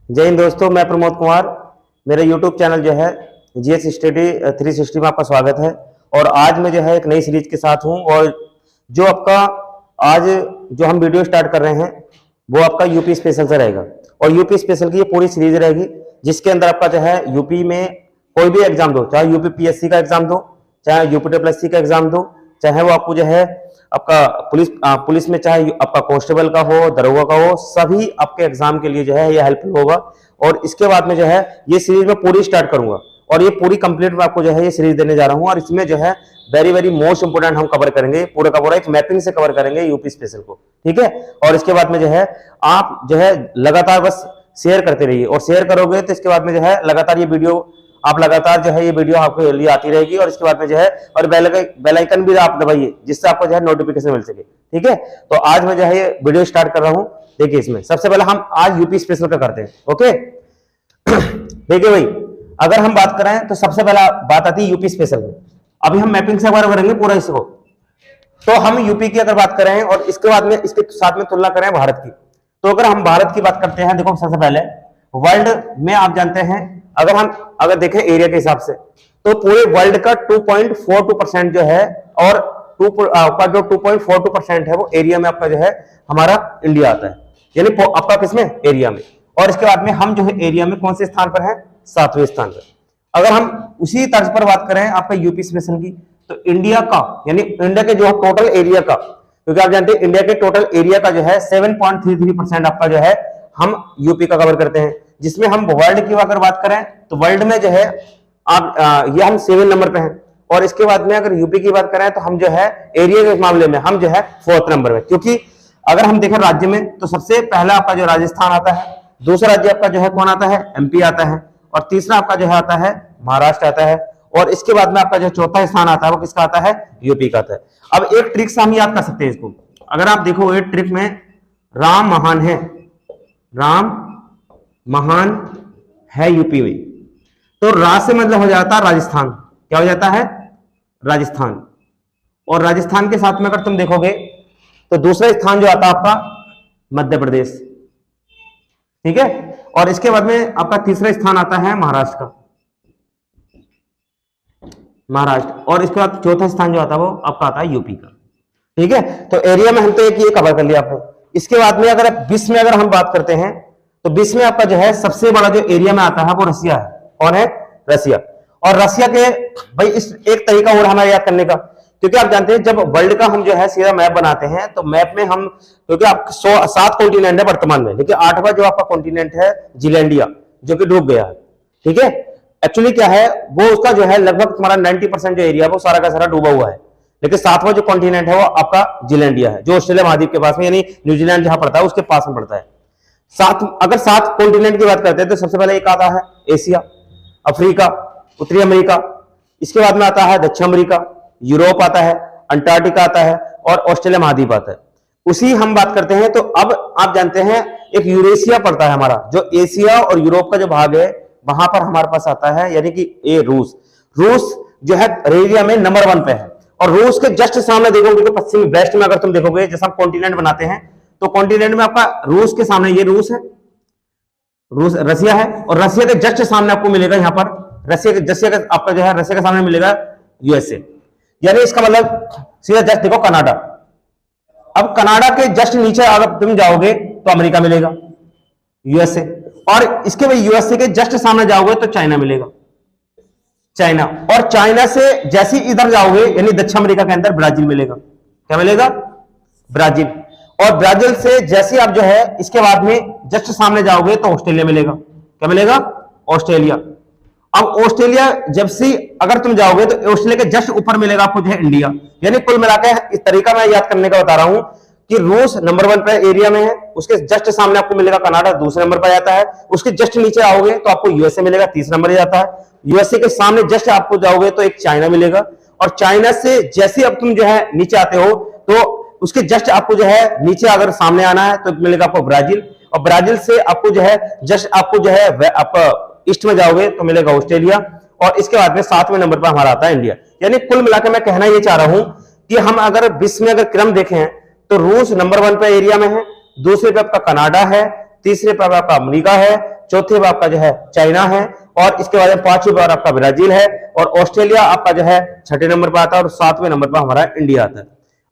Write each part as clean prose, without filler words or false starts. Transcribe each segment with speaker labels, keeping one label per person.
Speaker 1: जय हिंद दोस्तों, मैं प्रमोद कुमार। मेरे YouTube चैनल जो है GS स्टडी 360 में आपका स्वागत है। और आज मैं जो है एक नई सीरीज के साथ हूं और जो आपका आज जो हम वीडियो स्टार्ट कर रहे हैं वो आपका यूपी स्पेशल से रहेगा। और यूपी स्पेशल की ये पूरी सीरीज रहेगी जिसके अंदर आपका जो है यूपी में कोई भी एग्जाम दो, चाहे यूपी PSC का एग्जाम दो, चाहे UPSC का एग्जाम दो, चाहे वो आपको जो है आपका पुलिस में चाहे आपका कांस्टेबल का हो, दरोगा का हो, सभी आपके एग्जाम के लिए जो है ये हेल्पफुल होगा। और इसके बाद में जो है ये सीरीज में पूरी स्टार्ट करूंगा और ये पूरी कंप्लीट में आपको जो है ये सीरीज देने जा रहा हूं। और इसमें जो है वेरी वेरी मोस्ट इंपोर्टेंट हम कवर करेंगे, पूरा का पूरा एक मैपिंग से कवर करेंगे यूपी स्पेशल को, ठीक है। और इसके बाद में जो है आप जो है लगातार बस शेयर करते रहिए और शेयर करोगे तो इसके बाद में जो है लगातार ये वीडियो आप लगातार जो है ये वीडियो आपके लिए आती रहेगी। और इसके बाद में जो है और बेल आइकन भी आप दबाइए जिससे आपको जो है नोटिफिकेशन मिल सके, ठीक है। तो आज मैं जो है ये वीडियो स्टार्ट कर रहा हूं। देखिए इसमें सबसे पहले हम आज यूपी स्पेशल का करते हैं, ओके। देखिए भाई, अगर हम बात करें तो सबसे पहला बात आती है यूपी स्पेशल में। अभी हम मैपिंग से कवर करेंगे पूरा इसको। तो हम यूपी की अगर बात करें और इसके बाद में इसके साथ में तुलना करें भारत की, तो अगर हम भारत की बात करते हैं, देखो सबसे पहले वर्ल्ड में आप जानते हैं अगर देखें एरिया के हिसाब से तो पूरे वर्ल्ड का 2.42% जो है और जो 2.42% है वो एरिया में आपका जो है हमारा इंडिया आता है, यानी आपका किसमें एरिया में। और इसके बाद में हम जो है एरिया में कौन से स्थान पर है, 7वें स्थान पर। अगर हम उसी तर्ज पर बात करें आपका यूपी स्पेशल की, तो इंडिया का यानी इंडिया के जो टोटल एरिया का, क्योंकि आप जानते हैं इंडिया के टोटल एरिया का जो है 7.33% आपका जो है हम यूपी का कवर करते हैं। जिसमें हम वर्ल्ड की अगर बात करें तो वर्ल्ड में जो है आप ये हम 7 नंबर पे हैं। और इसके बाद में अगर यूपी की बात करें तो हम जो है एरिया के मामले में हम जो है 4th नंबर में। क्योंकि अगर हम देखें राज्य में तो सबसे पहला आपका जो राजस्थान आता है, दूसरा राज्य आपका जो है कौन आता है, MP आता है, और तीसरा आपका जो है आता है महाराष्ट्र आता है, और इसके बाद में आपका जो चौथा स्थान आता है वो किसका आता है, यूपी का आता है। अब एक ट्रिक से हम याद कर सकते हैं इसको। अगर आप देखो एक ट्रिक में राम महान है, राम महान है यूपी में, तो रा से मतलब हो जाता है राजस्थान। क्या हो जाता है, राजस्थान। और राजस्थान के साथ में अगर तुम देखोगे तो दूसरा स्थान जो आता है आपका मध्य प्रदेश, ठीक है। और इसके बाद में आपका तीसरा स्थान आता है महाराष्ट्र का, महाराष्ट्र। और इसके बाद चौथा स्थान जो आता है वो आपका आता है यूपी का, ठीक है। तो एरिया में हम तो एक ये कवर कर लिया आपने। इसके बाद में अगर विश्व में अगर हम बात करते हैं तो विश्व में आपका जो है सबसे बड़ा जो एरिया में आता है वो रसिया है। कौन है, रसिया। और रसिया के भाई इस एक तरीका और हमें याद करने का, क्योंकि आप जानते हैं जब वर्ल्ड का हम जो है सीधा मैप बनाते हैं तो मैप में हम, क्योंकि आप 7 कॉन्टिनेंट है वर्तमान में, लेकिन 8वां जो आपका कॉन्टिनेंट है जीलैंडिया जो कि डूब गया है, ठीक है। एक्चुअली क्या है वो उसका जो है लगभग तुम्हारा 90% जो एरिया है वो सारा का सारा डूबा हुआ है। लेकिन 7वां जो कॉन्टिनेंट है वो आपका जीलैंडिया है जो ऑस्ट्रेलिया महाद्वीप के पास में, यानी न्यूजीलैंड जहां पड़ता है उसके पास में पड़ता है। अगर 7 कॉन्टिनेंट की बात करते हैं तो सबसे पहले एक आता है एशिया, अफ्रीका, उत्तरी अमेरिका, इसके बाद में आता है दक्षिण अमेरिका, यूरोप आता है, अंटार्कटिका आता है और ऑस्ट्रेलिया महाद्वीप आता है। उसी हम बात करते हैं तो अब आप जानते हैं एक यूरेशिया पड़ता है हमारा, जो एशिया और यूरोप का जो भाग है वहां पर हमारे पास आता है, यानी कि ए रूस जो है एरिया में नंबर 1 पे है। और रूस के जस्ट सामने देखोगे तो पश्चिम वेस्ट में अगर तुम देखोगे, जैसे हम कॉन्टिनेंट बनाते हैं तो कॉन्टिनेंट में आपका रूस के सामने ये रूस है, रसिया है, और रसिया के जस्ट सामने आपको मिलेगा यहाँ पर रसिया का आपका जो है रसिया के सामने मिलेगा USA, यानी इसका मतलब सीधा जस्ट देखो कनाडा। अब कनाडा के जस्ट नीचे अगर तुम जाओगे तो अमेरिका मिलेगा, USA, और इसके भाई USA के जस्ट सामने जाओगे तो चाइना मिलेगा, चाइना। और चाइना से जैसे इधर जाओगे यानी दक्षिण अमेरिका के अंदर ब्राजील मिलेगा। क्या मिलेगा, ब्राजील। और ब्राजील से जैसे आप जो है इसके बाद में जस्ट सामने जाओगे तो ऑस्ट्रेलिया मिलेगा। क्या मिलेगा, ऑस्ट्रेलिया। अब ऑस्ट्रेलिया जब से अगर तुम जाओगे तो ऑस्ट्रेलिया के जस्ट ऊपर मिलेगा आपको जो है इंडिया। यानी कुल मिलाकर इस तरीका मैं याद करने का बता रहा हूं कि रूस नंबर 1 पे एरिया में है, उसके जस्ट सामने आपको मिलेगा कनाडा, दूसरे नंबर पर आता है। उसके जस्ट नीचे आओगे तो आपको USA मिलेगा, तीसरे नंबर पर आता है। USA के सामने जस्ट आपको जाओगे तो एक चाइना मिलेगा, और चाइना से जैसे अब तुम जो है नीचे आते हो तो उसके जस्ट आपको जो है नीचे अगर सामने आना है तो मिलेगा आपको ब्राजील, और ब्राजील से आपको जो है जस्ट आपको जो है आपका ईस्ट में जाओगे तो मिलेगा ऑस्ट्रेलिया, और इसके बाद में 7वें नंबर पर हमारा आता है इंडिया। यानी कुल मिलाकर मैं कहना ये चाह रहा हूं कि हम अगर विश्व में अगर क्रम देखें तो रूस नंबर 1 पे एरिया में है, दूसरे पे आपका कनाडा है, तीसरे पर आपका अमेरिका है, चौथे पर आपका जो है चाइना है, और इसके बाद में पांचवें पर आपका ब्राजील है, और ऑस्ट्रेलिया आपका जो है छठे नंबर पर आता है, और सातवें नंबर पर हमारा इंडिया आता है।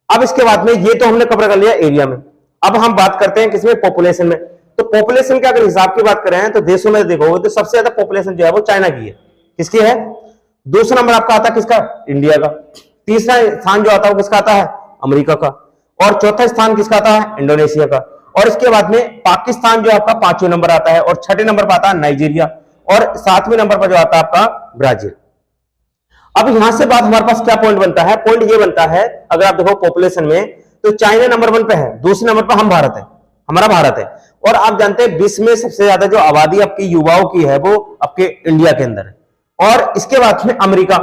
Speaker 1: अब इसके बाद में ये तो हमने कवर कर लिया एरिया में। अब हम बात करते हैं किसमें, पॉपुलेशन में। तो पॉपुलेशन के अगर हिसाब की बात करें तो देशों में देखोगे तो सबसे ज्यादा पॉपुलेशन जो है वो चाइना की है। किसकी है? दूसरा नंबर आपका आता है किसका? इंडिया का। तीसरा स्थान जो आता है वो किसका आता है? अमेरिका का। और चौथा स्थान किसका आता है? इंडोनेशिया का। और इसके बाद में पाकिस्तान जो आपका पांचवें नंबर आता है, और छठे नंबर पर आता है नाइजीरिया, और सातवें नंबर पर जो आता है आपका ब्राजील। अब यहां से बात हमारे पास क्या पॉइंट बनता है? पॉइंट ये बनता है, अगर आप देखो पॉपुलेशन में तो चाइना नंबर 1 पे है, दूसरे नंबर पर हम भारत है, हमारा भारत है। और आप जानते हैं विश्व में सबसे ज्यादा जो आबादी आपकी युवाओं की है वो आपके इंडिया के अंदर है। और इसके बाद में अमेरिका,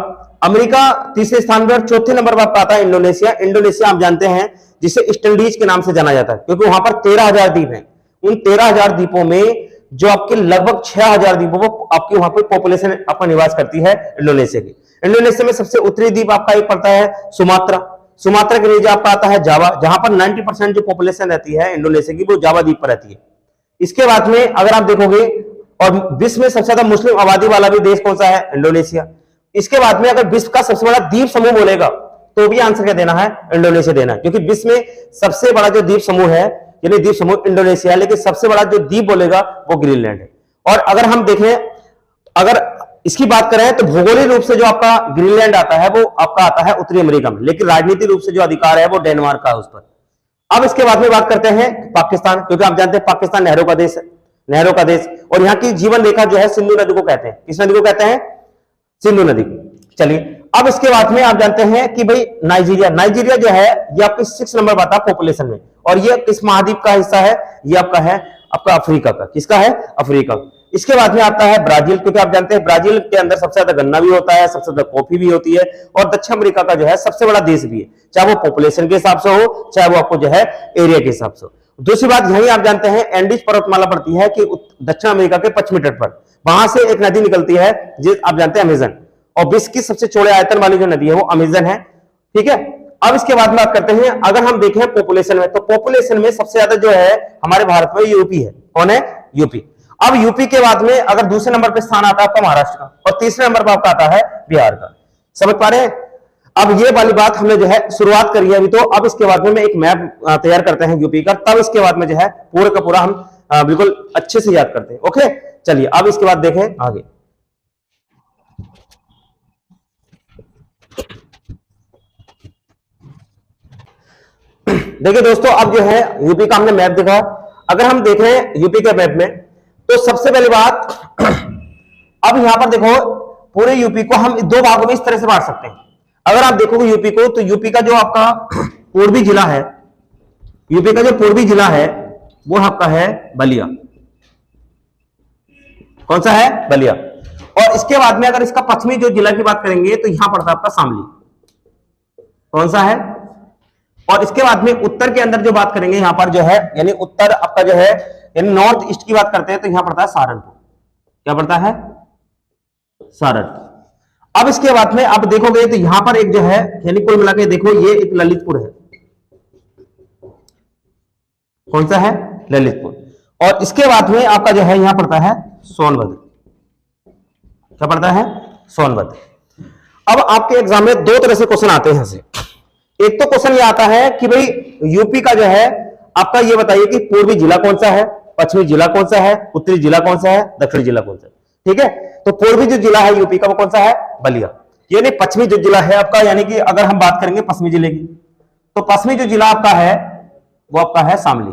Speaker 1: अमेरिका तीसरे स्थान पर, चौथे नंबर पर आता है इंडोनेशिया। इंडोनेशिया आप जानते हैं जिसे ईस्ट इंडीज के नाम से जाना जाता है, क्योंकि वहां पर 13,000 द्वीप हैं। उन 13,000 द्वीपों में जो आपके लगभग 6,000 द्वीपों को आपकी वहां पर पॉपुलेशन आपका निवास करती है इंडोनेशिया की। इंडोनेशिया में सबसे उत्तरी द्वीप आपका एक पड़ता है सुमात्रा। सुमात्रा के नीचे आपका आता है जावा, जहां पर 90% जो पॉपुलेशन रहती है इंडोनेशिया की वो जावा द्वीप पर रहती है। इसके बाद में अगर आप देखोगे, और विश्व में सबसे ज्यादा मुस्लिम आबादी वाला भी देश कौन सा है? इंडोनेशिया। इसके बाद में अगर विश्व का सबसे बड़ा द्वीप समूह बोलेगा तो भी आंसर क्या देना है? इंडोनेशिया देना है, क्योंकि विश्व में सबसे बड़ा जो द्वीप समूह है यानी द्वीप समूह इंडोनेशिया है, लेकिन सबसे बड़ा जो द्वीप बोलेगा वो ग्रीनलैंड है। और अगर हम देखें, अगर इसकी बात करें तो भौगोलिक रूप से जो आपका ग्रीनलैंड आता है वो आपका आता है उत्तरी अमेरिका में, लेकिन राजनीतिक रूप से जो अधिकार है वो डेनमार्क का है उस पर। अब इसके बाद में बात करते हैं पाकिस्तान, क्योंकि आप जानते हैं पाकिस्तान नहरों का देश है, नहरों का देश, और यहाँ की जीवन रेखा जो है सिंधु नदी को कहते हैं। किस नदी को कहते हैं? सिंधु नदी। चलिए अब इसके बाद में आप जानते हैं कि भाई नाइजीरिया, नाइजीरिया जो है ये आपके 6 नंबर पर आता है पॉपुलेशन में, और ये किस महाद्वीप का हिस्सा है? ये आपका है आपका अफ्रीका का। किसका है? अफ्रीका। इसके बाद में आता है ब्राजील, क्योंकि आप जानते हैं ब्राजील के अंदर सबसे ज्यादा गन्ना भी होता है, सबसे ज्यादा कॉफी भी होती है, और दक्षिण अमेरिका का जो है सबसे बड़ा देश भी है, चाहे वो पॉपुलेशन के हिसाब से हो, चाहे वो आपको जो है एरिया के हिसाब से हो। दूसरी बात यही आप जानते हैं एंडीज पर्वतमाला पड़ती है कि दक्षिण अमेरिका के पश्चिमी तट पर, वहां से एक नदी निकलती है जिस आप जानते हैं अमेजन, और विश्व की सबसे चौड़े आयतन वाली जो नदी है वो अमेजन है। ठीक है। अब इसके बाद बात करते हैं, अगर हम देखें पॉपुलेशन में, तो पॉपुलेशन में सबसे ज्यादा जो है हमारे भारत में यूपी है। कौन है? यूपी। अब यूपी के बाद में अगर दूसरे नंबर पर स्थान आता है आपका महाराष्ट्र का, और तीसरे नंबर पर आपका आता है बिहार का। समझ पा रहे हैं? अब ये वाली बात हमने जो है शुरुआत करी है अभी, तो अब इसके बाद में एक मैप तैयार करते हैं यूपी का, तब इसके बाद में जो है पूरे का पूरा हम बिल्कुल अच्छे से याद करते हैं। ओके, चलिए अब इसके बाद देखें आगे। देखिए दोस्तों, अब जो है यूपी का हमने मैप देखा। अगर हम देखें यूपी के मैप में, तो सबसे पहली बात अब यहां पर देखो पूरे यूपी को हम 2 भागों में इस तरह से बांट सकते हैं। अगर आप देखोगे यूपी को, तो यूपी का जो आपका पूर्वी जिला है, यूपी का जो पूर्वी जिला है वो आपका है बलिया। कौन सा है? बलिया। और इसके बाद में अगर इसका पश्चिमी जो जिला की बात करेंगे तो यहां पड़ता है आपका शामली। कौन सा है? और इसके बाद में उत्तर के अंदर जो बात करेंगे यहां पर जो है, यानी उत्तर आपका जो है यानी नॉर्थ ईस्ट की बात करते हैं तो यहां पड़ता है सहारनपुर। क्या पड़ता है? सारण। अब इसके बाद में आप देखोगे तो यहां पर एक जो है यानी कुल मिला के देखो ये एक ललितपुर है। कौन सा है? ललितपुर। और इसके बाद में आपका जो है यहां पड़ता है सोनभद्र। क्या पड़ता है? सोनभद्र। अब आपके एग्जाम में 2 तरह से क्वेश्चन आते हैं यहां से। एक तो क्वेश्चन ये आता है कि भाई यूपी का जो है आपका ये बताइए कि पूर्वी जिला कौन सा है, पश्चिमी जिला कौन सा है, उत्तरी जिला कौन सा है, दक्षिणी जिला कौन सा है। ठीक है, तो पूर्वी जो जिला है यूपी का वो कौन सा है? बलिया। यानी पश्चिमी जो जिला है आपका, यानी कि अगर हम बात करेंगे पश्चिमी जिले की, तो पश्चिमी जो जिला आपका है वो आपका है शामली,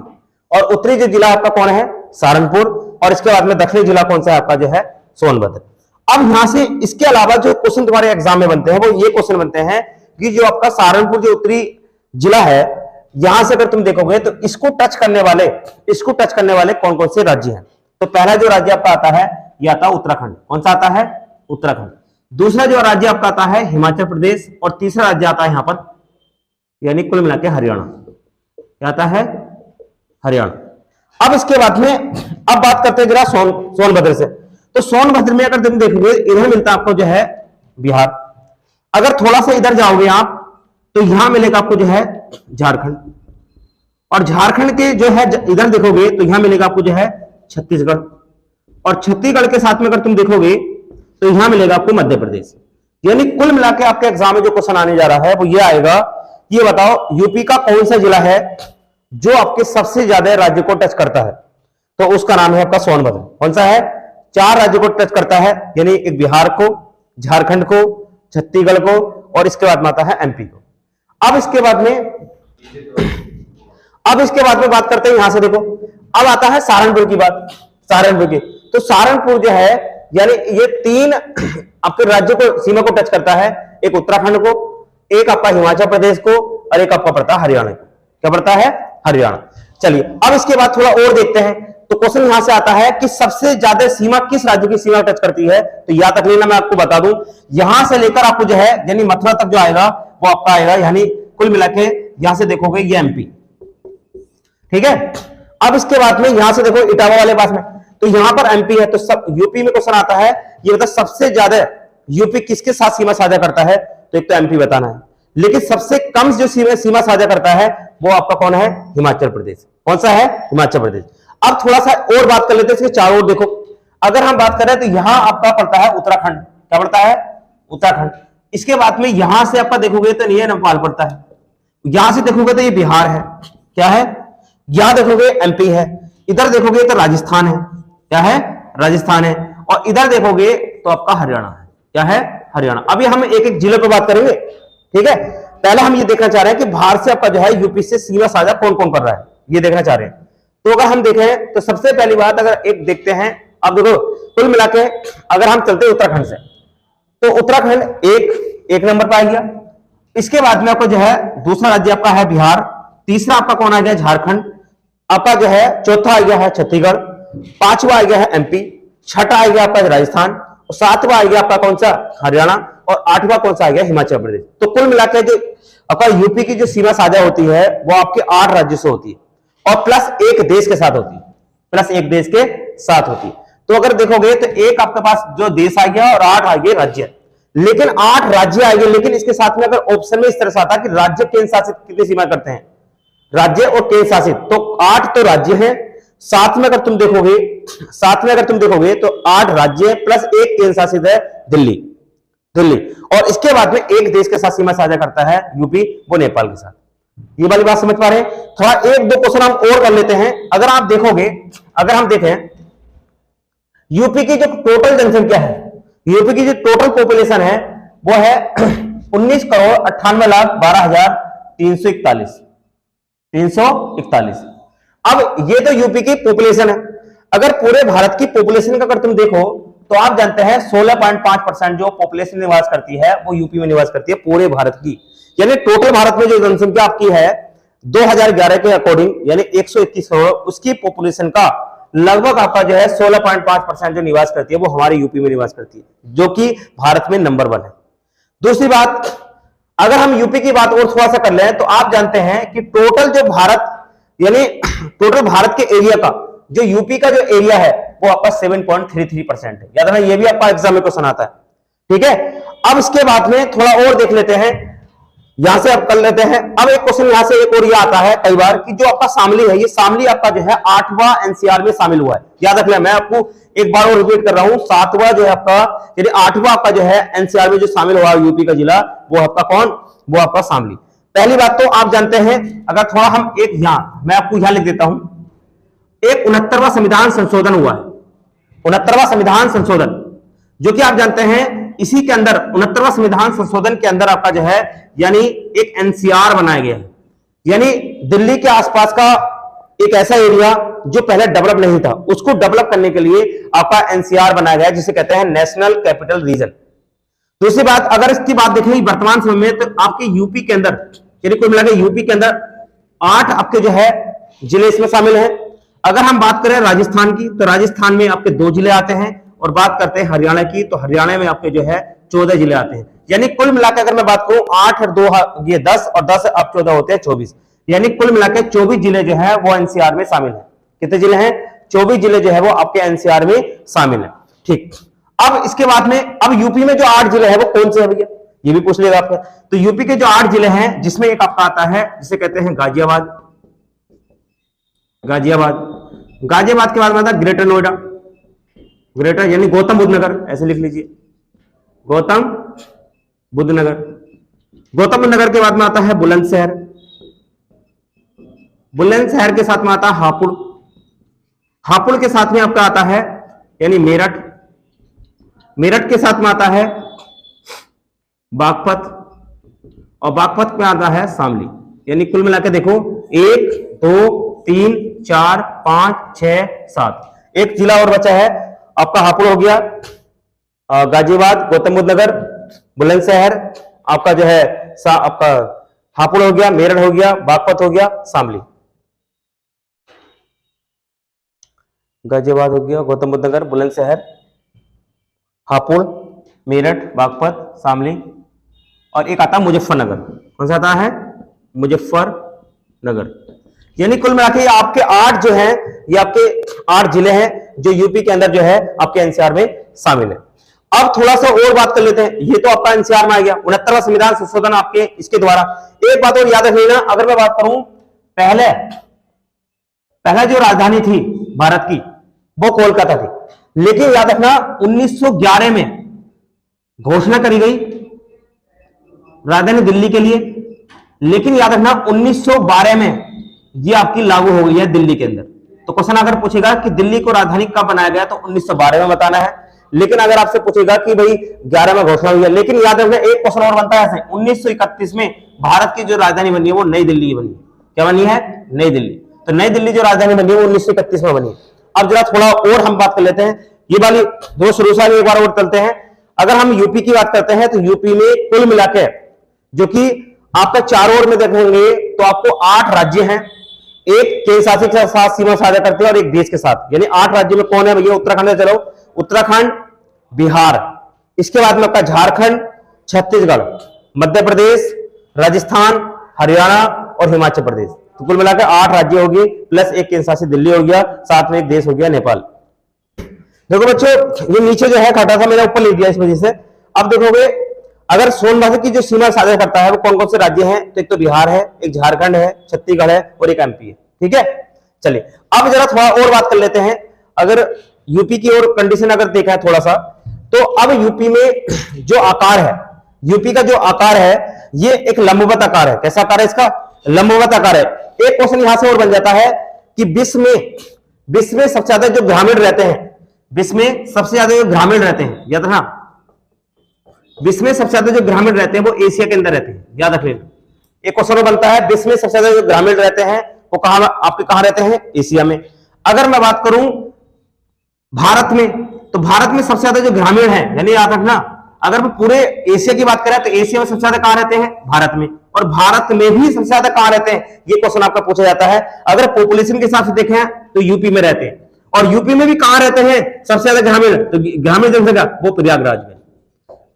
Speaker 1: और उत्तरी जो जिला आपका कौन है? सहारनपुर, और इसके बाद में दक्षिणी जिला कौन सा है आपका जो है? सोनभद्र। अब यहां से इसके अलावा जो क्वेश्चन तुम्हारे एग्जाम में बनते हैं वो ये क्वेश्चन बनते हैं कि जो आपका सहारनपुर जो उत्तरी जिला है, यहां से अगर तुम देखोगे तो इसको टच करने वाले कौन कौन से राज्य हैं? तो पहला जो राज्य आपका आता है ये आता है उत्तराखंड। कौन सा आता है? उत्तराखंड। दूसरा जो राज्य आपका आता है हिमाचल प्रदेश, और तीसरा राज्य आता है यहां पर यानी कुल मिला के हरियाणा। क्या आता है? हरियाणा। अब इसके बाद में अब बात करते हैं जरा सोनभद्र से। तो सोनभद्र में अगर तुम देखोगे इधर मिलता है आपको जो है बिहार। अगर थोड़ा सा इधर जाओगे आप तो यहां मिलेगा आपको जो है झारखंड, और झारखंड के जो है इधर देखोगे तो यहां मिलेगा आपको जो है छत्तीसगढ़, और छत्तीसगढ़ के साथ में अगर तुम देखोगे तो यहां मिलेगा आपको मध्य प्रदेश। यानी कुल मिला के आपके एग्जाम में जो क्वेश्चन आने जा रहा है वो ये आएगा, ये बताओ यूपी का कौन सा जिला है जो आपके सबसे ज्यादा राज्य को टच करता है, तो उसका नाम है आपका सोनभद्र। कौन सा है? 4 राज्य को टच करता है, यानी एक बिहार को, झारखंड को, छत्तीसगढ़ को, और इसके बाद में आता है एमपी को। अब इसके बाद में बात करते हैं, यहां से देखो अब आता है सहारनपुर की बात। सहारनपुर की, तो सहारनपुर जो है यानी ये 3 आपके राज्यों को, सीमा को टच करता है, एक उत्तराखंड को, एक आपका हिमाचल प्रदेश को, और एक आपका पड़ता है हरियाणा को। क्या पड़ता है? हरियाणा। चलिए अब इसके बाद थोड़ा और देखते हैं, तो क्वेश्चन यहां से आता है कि सबसे ज्यादा सीमा किस राज्य की सीमा टच करती है, तो याद रख लेना, मैं आपको बता दूं, यहां से लेकर आपको जो है यानी मथुरा तक जो आएगा वो आपका आएगा, यानी कुल मिला के यहां से देखोगे ये एमपी, ठीक है। अब इसके बाद में यहां से देखो इटावा वाले पास में, तो यहां पर एमपी है, तो सब यूपी में क्वेश्चन आता है, ये बता सबसे ज्यादा यूपी किसके साथ सीमा साझा करता है, तो एक तो एमपी बताना है, लेकिन सबसे कम जो सीमा साझा करता है वो आपका कौन है? हिमाचल प्रदेश। कौन सा है? हिमाचल प्रदेश। अब थोड़ा सा और बात कर लेते हैं इसके चारों ओर। देखो अगर हम बात करें तो यहां आपका पड़ता है उत्तराखंड। क्या पड़ता है? उत्तराखंड। इसके बाद में यहां से आपका देखोगे तो नहीं है, नेपाल पड़ता है, यहां से देखोगे तो ये बिहार है। क्या है? यहां देखोगे एमपी है, इधर देखोगे तो राजस्थान है। क्या है? राजस्थान है, और इधर देखोगे तो आपका हरियाणा है। क्या है? हरियाणा। अभी हम एक एक जिले पर बात करेंगे, ठीक है। पहले हम ये देखना चाह रहे हैं कि बाहर से आपका जो है यूपी से सीमा साझा कौन कौन कर रहा है, ये देखना चाह रहे हैं। तो अगर हम देखें तो सबसे पहली बात अगर एक देखते हैं, अब देखो कुल मिला के अगर हम चलते हैं उत्तराखंड से, तो उत्तराखंड एक नंबर पर आ गया। इसके बाद में आपको जो है दूसरा राज्य आपका है बिहार, तीसरा आपका कौन आ गया? झारखंड, आपका जो है चौथा आ गया है छत्तीसगढ़, पांचवा आ गया है एमपी, छठा आ गया आपका राजस्थान, और सातवां आ गया आपका कौन सा? हरियाणा, और आठवां कौन सा आ गया? हिमाचल प्रदेश। तो कुल मिलाकर जो आपका यूपी की जो सीमा साझा होती है वो आपके 8 राज्यों से होती है, और प्लस एक देश के साथ होती है, प्लस एक देश के साथ होती है। तो अगर देखोगे तो एक आपके पास जो देश आ गया और 8 आ गए राज्य, लेकिन 8 राज्य आएंगे, लेकिन इसके साथ में अगर ऑप्शन में इस तरह से आता कि राज्य केंद्र शासित कितनी सीमा करते हैं, राज्य और केंद्र शासित, तो 8 तो राज्य है, साथ में अगर तुम देखोगे तो 8 राज्य प्लस एक केंद्र शासित है दिल्ली, और इसके बाद में एक देश के साथ सीमा साझा करता है यूपी, वो नेपाल के साथ। ये वाली बात समझ पा रहे हैं? थोड़ा एक दो क्वेश्चन हम और कर लेते हैं। अगर आप देखोगे, अगर हम देखें यूपी की जो टोटल जनसंख्या है, यूपी की जो टोटल पॉपुलेशन है वो है 19,98,12,341। अब ये तो यूपी की पॉपुलेशन है। अगर पूरे भारत की पॉपुलेशन का अगर तुम देखो तो आप जानते हैं 16.5% जो पॉपुलेशन निवास करती है वो यूपी में निवास करती है पूरे भारत की। यानी टोटल भारत में जो जनसंख्या आपकी है 2011 के अकॉर्डिंग यानी 121 करोड़, उसकी पॉपुलेशन का लगभग आपका जो है 16.5% जो निवास करती है वो हमारे यूपी में निवास करती है, जो कि भारत में नंबर 1 है। दूसरी बात, अगर हम यूपी की बात और थोड़ा सा कर लें तो आप जानते हैं कि टोटल जो भारत यानी टोटल भारत के एरिया का जो यूपी का जो एरिया है वो आपका 7.33% है। याद रखना, ये भी आपका एग्जाम में क्वेश्चन आता है, ठीक है। अब इसके बाद में थोड़ा और देख लेते हैं, यहां से आप कर लेते हैं। अब एक क्वेश्चन यहां से एक और ये आता है कई बार कि जो आपका शामली है, ये शामली आपका जो है 8वां एनसीआर में शामिल हुआ है। याद रख लें, मैं आपको एक बार और रिपीट कर रहा हूं, 7वां जो है आपका यानी 8वां आपका जो है एनसीआर में जो शामिल हुआ यूपी का जिला वो आपका कौन? वो आपका शामली। पहली बात तो आप जानते हैं, अगर थोड़ा हम एक यहां मैं आपको यहां लिख देता हूं, एक 69वां संविधान संशोधन हुआ है, 69वां संविधान संशोधन, जो कि आप जानते हैं इसी के अंदर 69वां संविधान संशोधन के अंदर आपका जो है यानी एक एनसीआर बनाया गया है। यानी दिल्ली के आसपास का एक ऐसा एरिया जो पहले डेवलप नहीं था, उसको डेवलप करने के लिए आपका एनसीआर बनाया गया है, जिसे कहते हैं नेशनल कैपिटल रीजन। दूसरी बात, अगर इसकी बात देखें वर्तमान समय में, तो आपके यूपी के अंदर यानी कुल मिलाकर यूपी के अंदर 8 आपके जो है जिले इसमें शामिल हैं। अगर हम बात करें राजस्थान की, तो राजस्थान में आपके 2 जिले आते हैं, और बात करते हैं हरियाणा की, तो हरियाणा में आपके जो है 14 जिले आते हैं। यानी कुल मिलाकर अगर मैं बात करूं 8 और 2 ये 10 और 10 अब 14 होते हैं 24, यानी कुल मिलाकर 24 जिले जो है वो एनसीआर में शामिल है। कितने जिले हैं? 24 जिले जो है वो आपके एनसीआर में शामिल है, ठीक। अब इसके बाद में अब यूपी में जो 8 जिले हैं वो कौन से हैं भैया, ये भी पूछ लेगा आपका। तो यूपी के जो 8 जिले हैं जिसमें एक आपका आता है जिसे कहते हैं गाजियाबाद, गाजियाबाद के बाद में आता है ग्रेटर नोएडा, ग्रेटर यानी गौतम बुद्ध नगर, ऐसे लिख लीजिए गौतम बुद्ध नगर। गौतम बुद्ध नगर के बाद में आता है बुलंदशहर, बुलंदशहर के साथ में आता है हापुड़, हापुड़ के साथ में आपका आता है यानी मेरठ, मेरठ के साथ में आता है बागपत, और बागपत में आता है शामली। यानी कुल मिलाकर देखो 1 2 3 4 5 6 7, एक जिला और बचा है आपका हापुड़ हो गया, गाजियाबाद, गौतम बुद्ध नगर, बुलंदशहर, आपका जो है आपका हापुड़ हो गया, मेरठ हो गया, बागपत हो गया, शामली। गाजियाबाद हो गया, गौतम बुद्ध नगर, बुलंदशहर, हापुड़, मेरठ, बागपत, शामली, और एक आता है मुजफ्फरनगर। कौन सा आता है? मुजफ्फरनगर। यानी कुल मिला के आपके 8 जो है, ये आपके 8 जिले हैं जो यूपी के अंदर जो है आपके एनसीआर में शामिल है। अब थोड़ा सा और बात कर लेते हैं, ये तो आपका एनसीआर में आ गया 69वां संविधान संशोधन आपके इसके द्वारा। एक बात और याद रख लेना, अगर मैं बात करूं पहले जो राजधानी थी भारत की वो कोलकाता थी, लेकिन याद रखना 1911 में घोषणा करी गई राजधानी दिल्ली के लिए, लेकिन याद रखना 1912 में ये आपकी लागू हो गई है दिल्ली के अंदर। तो क्वेश्चन अगर पूछेगा कि दिल्ली को राजधानी कब बनाया गया तो 1912 में बताना है, लेकिन अगर आपसे पूछेगा कि भाई 11 में घोषणा हुई है, लेकिन याद रखना एक क्वेश्चन और बनता है ऐसे 1931 में भारत की जो राजधानी बनी है वो नई दिल्ली बनी है। क्या बनी है? नई दिल्ली। तो नई दिल्ली जो राजधानी बनी है वो 1931 में बनी है। अब जरा थोड़ा और हम बात कर लेते हैं, ये वाली दो शुरू से एक बार और चलते हैं। अगर हम यूपी की बात करते हैं तो यूपी में कुल मिलाकर जो कि आपका चारों ओर में देखेंगे तो आपको 8 राज्य हैं, एक केंद्र शासित के साथ सीमा साझा करते हैं और एक देश के साथ। यानी 8 राज्य में कौन है भैया? उत्तराखंड में चलो, उत्तराखंड, बिहार, इसके बाद में आपका झारखंड, छत्तीसगढ़, मध्य प्रदेश, राजस्थान, हरियाणा और हिमाचल प्रदेश। तो कुल मिलाकर 8 राज्य हो गए, प्लस एक केंद्र शासित दिल्ली हो गया, साथ में एक देश हो गया नेपाल। देखो बच्चों, ये नीचे जो है घटा था, मैंने ऊपर लिख दिया इस वजह से। अब देखोगे अगर सोनभद्र की जो सीमा साझा करता है वो कौन कौन से राज्य हैं, तो एक तो बिहार है, एक झारखंड है, छत्तीसगढ़ है और एक एमपी है। ठीक है, चलिए अब जरा थोड़ा और बात कर लेते हैं। अगर यूपी की और कंडीशन अगर देखा है थोड़ा सा, तो अब यूपी में जो आकार है, यूपी का जो आकार है ये एक लंबवत आकार है। कैसा आकार है इसका? लंबवत आकार है। एक क्वेश्चन यहां से और बन जाता है कि विश्व में सबसे ज्यादा जो ग्रामीण रहते हैं, विश्व में सबसे ज्यादा जो ग्रामीण रहते हैं, याद रखना, विश्व में सबसे ज्यादा जो ग्रामीण रहते हैं वो एशिया के अंदर रहते हैं। याद रख लेना, एक क्वेश्चन बनता है विश्व में सबसे ज्यादा जो ग्रामीण रहते हैं वो कहां रहते हैं? एशिया में। अगर मैं बात करूं भारत में, तो भारत में सबसे ज्यादा जो ग्रामीण है, यानी याद रखना अगर मैं पूरे एशिया की बात करें तो एशिया में सबसे ज्यादा कहां रहते हैं? भारत में। और भारत में भी सबसे ज्यादा कहां रहते हैं? ये क्वेश्चन आपका पूछा जाता है। अगर पॉपुलेशन के हिसाब से देखें तो यूपी में रहते हैं, और यूपी में भी कहां रहते हैं सबसे ज्यादा ग्रामीण? तो ग्रामीण जनसंख्या वो प्रयागराज में।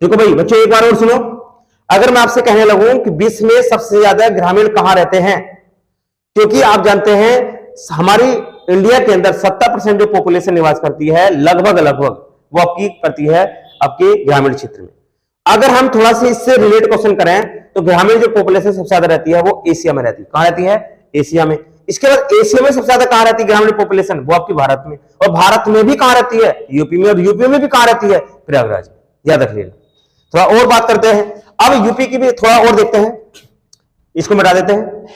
Speaker 1: देखो भाई बच्चों, एक बार और सुनो, अगर मैं आपसे कहने लगूं कि विश्व में सबसे ज्यादा ग्रामीण कहां रहते हैं, क्योंकि आप जानते हैं हमारी इंडिया के अंदर 70% जो पॉपुलेशन निवास करती है लगभग वो आपकी करती है आपके ग्रामीण क्षेत्र में। अगर हम थोड़ा सा इससे रिलेट क्वेश्चन करें तो ग्रामीण जो पॉपुलेशन सबसे ज्यादा रहती है वो एशिया में रहती है। कहां रहती है? एशिया में। इसके बाद एशिया में सबसे ज्यादा कहां रहती है ग्रामीण पॉपुलेशन? वो आपकी भारत में। और भारत में भी कहां रहती है? यूपी में। और यूपी में भी कहां रहती है? प्रयागराज। याद रख लेना। थोड़ा और बात करते हैं, अब यूपी की भी थोड़ा और देखते हैं, इसको मिटा देते हैं।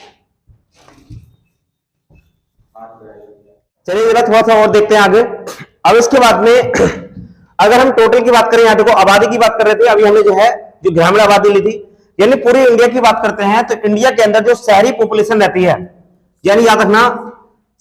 Speaker 1: चलिए जरा थोड़ा सा और देखते हैं आगे। अब इसके बाद में अगर हम टोटल की बात करें, यहां देखो आबादी की बात कर रहे थे, अभी हमने जो है जो ग्रामीण आबादी ली थी, यानी पूरी इंडिया की बात करते हैं तो इंडिया के अंदर जो शहरी पॉपुलेशन रहती है, यानी याद रखना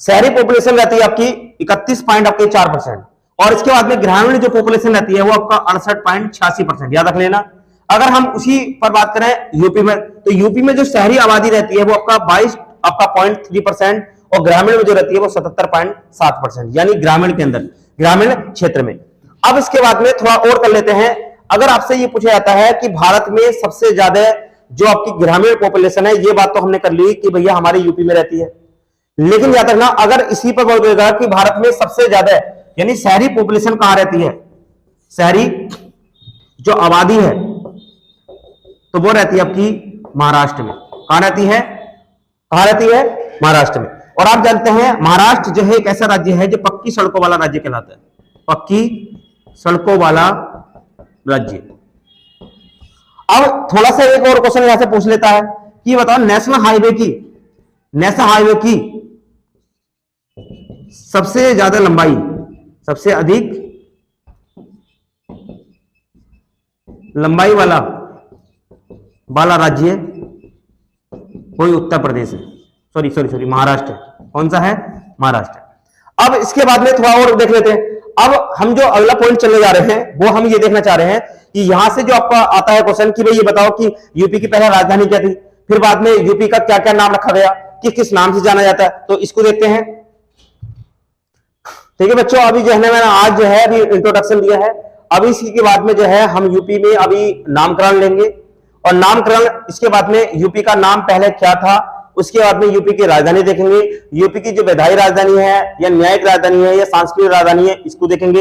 Speaker 1: शहरी पॉपुलेशन रहती है आपकी 31.4%, और इसके बाद में ग्रामीण जो पॉपुलेशन रहती है वो आपका 68.86%। याद रख लेना। अगर हम उसी पर बात करें यूपी में, तो यूपी में जो शहरी आबादी रहती है वो आपका 22.3% और ग्रामीण में जो रहती है वो 77.7%, यानी ग्रामीण के अंदर, ग्रामीण क्षेत्र में। अब इसके बाद में थोड़ा और कर लेते हैं। अगर आपसे ये पूछा जाता है कि भारत में सबसे ज्यादा जो आपकी ग्रामीण पॉपुलेशन है, ये बात तो हमने कर ली कि भैया हमारे यूपी में रहती है, लेकिन याद रखना अगर इसी पर बोलेगा कि भारत में सबसे ज्यादा यानी शहरी पॉपुलेशन कहां रहती है, शहरी जो आबादी है तो वो रहती है आपकी महाराष्ट्र में। कहां रहती है? कहां रहती है? महाराष्ट्र में। और आप जानते हैं महाराष्ट्र जो है एक ऐसा राज्य है जो पक्की सड़कों वाला राज्य कहलाता है, पक्की सड़कों वाला राज्य। अब थोड़ा सा एक और क्वेश्चन यहां से पूछ लेता है कि बताओ नेशनल हाईवे की सबसे ज्यादा लंबाई, सबसे अधिक लंबाई वाला राज्य कोई उत्तर प्रदेश है, सॉरी महाराष्ट्र है। कौन सा है? महाराष्ट्र। अब इसके बाद में थोड़ा और देख लेते हैं। अब हम जो अगला पॉइंट चलने जा रहे हैं वो हम ये देखना चाह रहे हैं कि यहां से जो आपका आता है क्वेश्चन कि भाई ये बताओ कि यूपी की पहला राजधानी क्या थी, फिर बाद में यूपी का क्या क्या नाम रखा गया, किस किस नाम से जाना जाता है, तो इसको देखते हैं। ठीक है बच्चों, अभी जो है मैंने आज जो है अभी इंट्रोडक्शन दिया है। अभी इसके बाद में जो है हम यूपी में अभी नामकरण लेंगे, और नामकरण इसके बाद में यूपी का नाम पहले क्या था, उसके बाद में यूपी की राजधानी देखेंगे, यूपी की जो विधायी राजधानी है या न्यायिक राजधानी है या सांस्कृतिक राजधानी है इसको देखेंगे।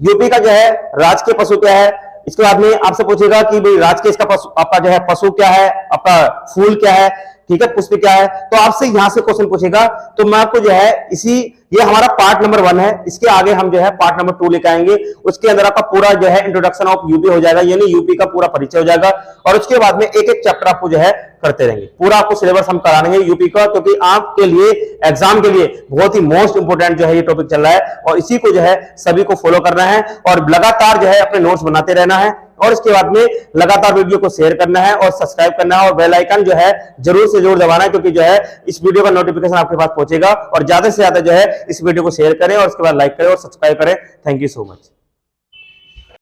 Speaker 1: यूपी का जो है राजकीय पशु क्या है, इसके बाद में आपसे पूछेगा कि भाई राजकीय इसका पशु, आपका जो है पशु क्या है, आपका फूल क्या है, ठीक है, पुष्प क्या है। तो आपसे यहां से क्वेश्चन पूछेगा, तो मैं आपको जो है ये हमारा पार्ट नंबर 1 है, इसके आगे हम जो है पार्ट नंबर 2 लेकर आएंगे। उसके अंदर आपका पूरा जो है इंट्रोडक्शन ऑफ यूपी हो जाएगा, यानी यूपी का पूरा परिचय हो जाएगा, और उसके बाद में एक एक चैप्टर आपको जो है करते रहेंगे। पूरा आपको सिलेबस हम कराएंगे यूपी का, क्योंकि आपके लिए एग्जाम के लिए बहुत ही मोस्ट इंपोर्टेंट जो है ये टॉपिक चल रहा है, और इसी को जो है सभी को फॉलो करना है और लगातार जो है अपने नोट्स बनाते रहना है, और इसके बाद में लगातार वीडियो को शेयर करना है और सब्सक्राइब करना है, और बेल आइकन जो है जरूर से जरूर दबाना है, क्योंकि जो है इस वीडियो का नोटिफिकेशन आपके पास पहुंचेगा। और ज्यादा से ज्यादा जो है इस वीडियो को शेयर करें और उसके बाद लाइक करें और सब्सक्राइब करें। Thank you so much.